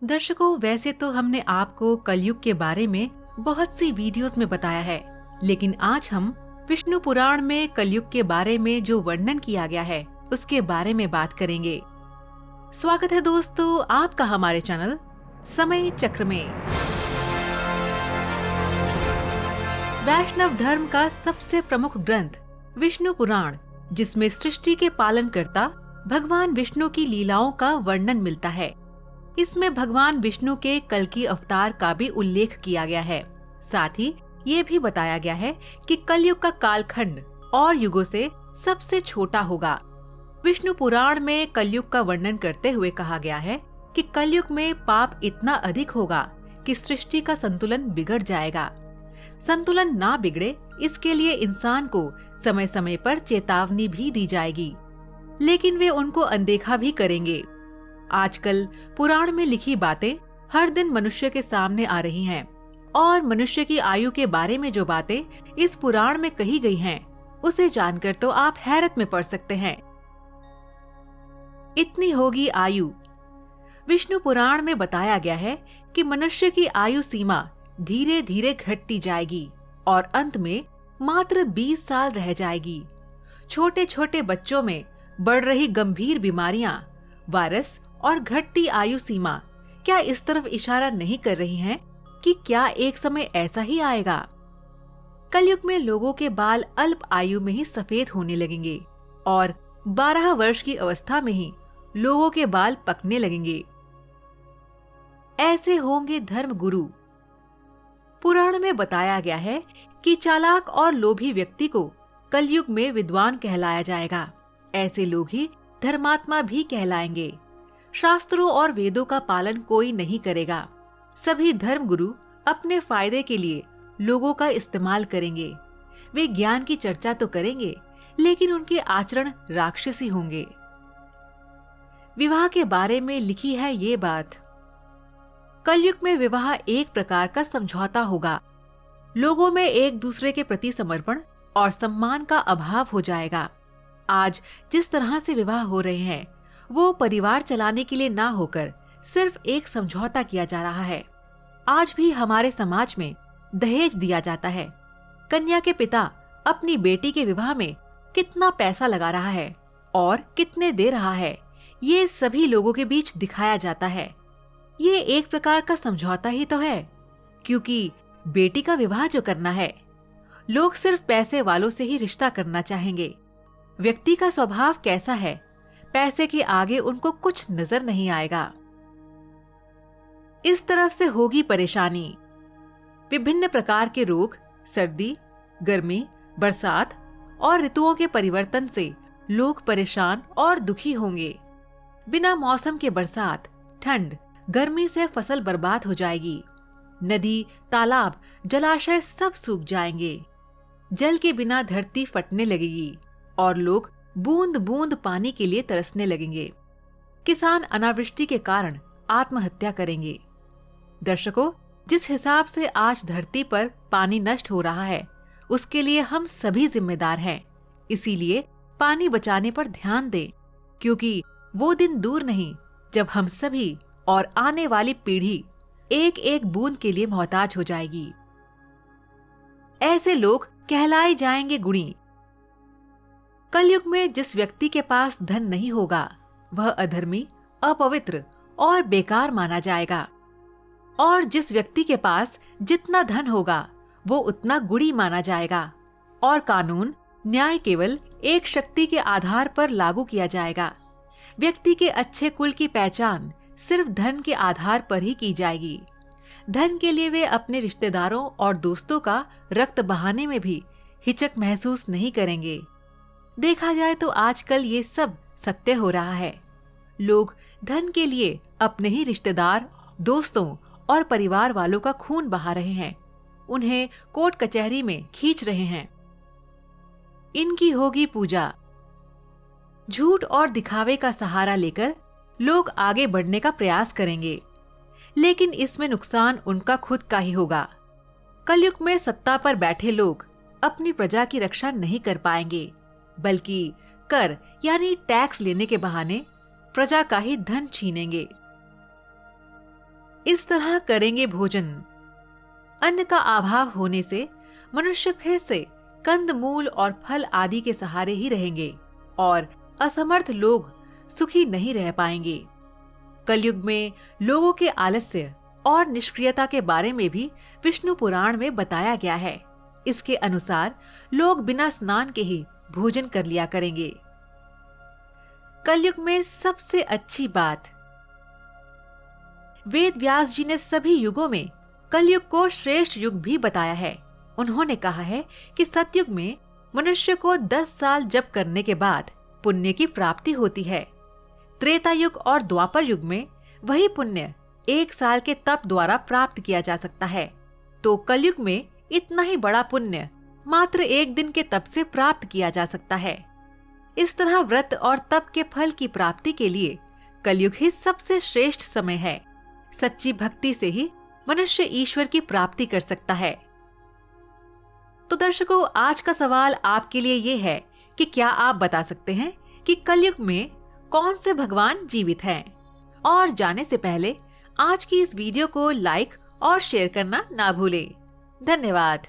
दर्शकों, वैसे तो हमने आपको कलयुग के बारे में बहुत सी वीडियोस में बताया है, लेकिन आज हम विष्णु पुराण में कलयुग के बारे में जो वर्णन किया गया है उसके बारे में बात करेंगे। स्वागत है दोस्तों आपका हमारे चैनल समय चक्र में। वैष्णव धर्म का सबसे प्रमुख ग्रंथ विष्णु पुराण, जिसमें सृष्टि के पालनकर्ता भगवान विष्णु की लीलाओं का वर्णन मिलता है। इसमें भगवान विष्णु के कल्कि अवतार का भी उल्लेख किया गया है। साथ ही ये भी बताया गया है कि कलयुग का कालखंड और युगों से सबसे छोटा होगा। विष्णु पुराण में कलयुग का वर्णन करते हुए कहा गया है कि कलयुग में पाप इतना अधिक होगा कि सृष्टि का संतुलन बिगड़ जाएगा। संतुलन ना बिगड़े, इसके लिए इंसान को समय समय पर चेतावनी भी दी जाएगी, लेकिन वे उनको अनदेखा भी करेंगे। आजकल पुराण में लिखी बातें हर दिन मनुष्य के सामने आ रही हैं, और मनुष्य की आयु के बारे में जो बातें इस पुराण में कही गई हैं, उसे जानकर तो आप हैरत में पड़ सकते हैं। इतनी होगी आयु। विष्णु पुराण में बताया गया है कि मनुष्य की आयु सीमा धीरे धीरे घटती जाएगी और अंत में मात्र 20 साल रह जाएगी। छोटे छोटे बच्चों में बढ़ रही गंभीर बीमारियां, वायरस और घटती आयु सीमा क्या इस तरफ इशारा नहीं कर रही हैं कि क्या एक समय ऐसा ही आएगा? कलयुग में लोगों के बाल अल्प आयु में ही सफेद होने लगेंगे और 12 वर्ष की अवस्था में ही लोगों के बाल पकने लगेंगे। ऐसे होंगे धर्म गुरु। पुराण में बताया गया है कि चालाक और लोभी व्यक्ति को कलयुग में विद्वान कहलाया जाएगा। ऐसे लोग ही धर्मात्मा भी कहलाएंगे। शास्त्रों और वेदों का पालन कोई नहीं करेगा। सभी धर्म गुरु अपने फायदे के लिए लोगों का इस्तेमाल करेंगे। वे ज्ञान की चर्चा तो करेंगे, लेकिन उनके आचरण राक्षसी होंगे। विवाह के बारे में लिखी है ये बात। कलयुग में विवाह एक प्रकार का समझौता होगा। लोगों में एक दूसरे के प्रति समर्पण और सम्मान का अभाव हो जाएगा। आज जिस तरह से विवाह हो रहे हैं, वो परिवार चलाने के लिए ना होकर सिर्फ एक समझौता किया जा रहा है। आज भी हमारे समाज में दहेज दिया जाता है। कन्या के पिता अपनी बेटी के विवाह में कितना पैसा लगा रहा है और कितने दे रहा है, ये सभी लोगों के बीच दिखाया जाता है। ये एक प्रकार का समझौता ही तो है, क्योंकि बेटी का विवाह जो करना है, लोग सिर्फ पैसे वालों से ही रिश्ता करना चाहेंगे। व्यक्ति का स्वभाव कैसा है, पैसे के आगे उनको कुछ नजर नहीं आएगा। इस तरफ से होगी परेशानी। विभिन्न प्रकार के रोग, सर्दी, गर्मी, बरसात और ऋतुओं के परिवर्तन से लोग परेशान और दुखी होंगे। बिना मौसम के बरसात, ठंड, गर्मी से फसल बर्बाद हो जाएगी। नदी, तालाब, जलाशय सब सूख जाएंगे। जल के बिना धरती फटने लगेगी और लोग बूंद बूंद पानी के लिए तरसने लगेंगे। किसान अनावृष्टि के कारण आत्महत्या करेंगे। दर्शकों, जिस हिसाब से आज धरती पर पानी नष्ट हो रहा है, उसके लिए हम सभी जिम्मेदार हैं। इसीलिए पानी बचाने पर ध्यान दें, क्योंकि वो दिन दूर नहीं जब हम सभी और आने वाली पीढ़ी एक एक बूंद के लिए मोहताज हो जाएगी। ऐसे लोग कहलाए जाएंगे गुणी। कलयुग में जिस व्यक्ति के पास धन नहीं होगा, वह अधर्मी, अपवित्र और बेकार माना जाएगा, और जिस व्यक्ति के पास जितना धन होगा, वो उतना गुणी माना जाएगा, और कानून, न्याय केवल एक शक्ति के आधार पर लागू किया जाएगा। व्यक्ति के अच्छे कुल की पहचान सिर्फ धन के आधार पर ही की जाएगी। धन के लिए वे अपने रिश्तेदारों और दोस्तों का रक्त बहाने में भी हिचक महसूस नहीं करेंगे। देखा जाए तो आजकल ये सब सत्य हो रहा है। लोग धन के लिए अपने ही रिश्तेदार, दोस्तों और परिवार वालों का खून बहा रहे हैं। उन्हें कोर्ट कचहरी में खींच रहे हैं। इनकी होगी पूजा। झूठ और दिखावे का सहारा लेकर लोग आगे बढ़ने का प्रयास करेंगे, लेकिन इसमें नुकसान उनका खुद का ही होगा। कलयुग में सत्ता पर बैठे लोग अपनी प्रजा की रक्षा नहीं कर पाएंगे, बल्कि कर यानी टैक्स लेने के बहाने प्रजा का ही धन छीनेंगे। इस तरह करेंगे भोजन। अन्न का अभाव होने से मनुष्य फिर से कंद मूल और फल आदि के सहारे ही रहेंगे और असमर्थ लोग सुखी नहीं रह पाएंगे। कलयुग में लोगों के आलस्य और निष्क्रियता के बारे में भी विष्णु पुराण में बताया गया है। इसके अनुसार लोग बिना स्नान के ही भोजन कर लिया करेंगे। कलयुग में सबसे अच्छी बात। वेद व्यास जी ने सभी युगों में कलयुग को श्रेष्ठ युग भी बताया है। उन्होंने कहा है कि सतयुग में मनुष्य को 10 साल जप करने के बाद पुण्य की प्राप्ति होती है। त्रेता युग और द्वापर युग में वही पुण्य 1 साल के तप द्वारा प्राप्त किया जा सकता है। तो कलयुग में इतना ही बड़ा पुण्य मात्र 1 दिन के तप से प्राप्त किया जा सकता है। इस तरह व्रत और तप के फल की प्राप्ति के लिए कलयुग ही सबसे श्रेष्ठ समय है। सच्ची भक्ति से ही मनुष्य ईश्वर की प्राप्ति कर सकता है। तो दर्शकों, आज का सवाल आपके लिए ये है कि क्या आप बता सकते हैं कि कलयुग में कौन से भगवान जीवित हैं? और जाने से पहले आज की इस वीडियो को लाइक और शेयर करना ना भूलें। धन्यवाद।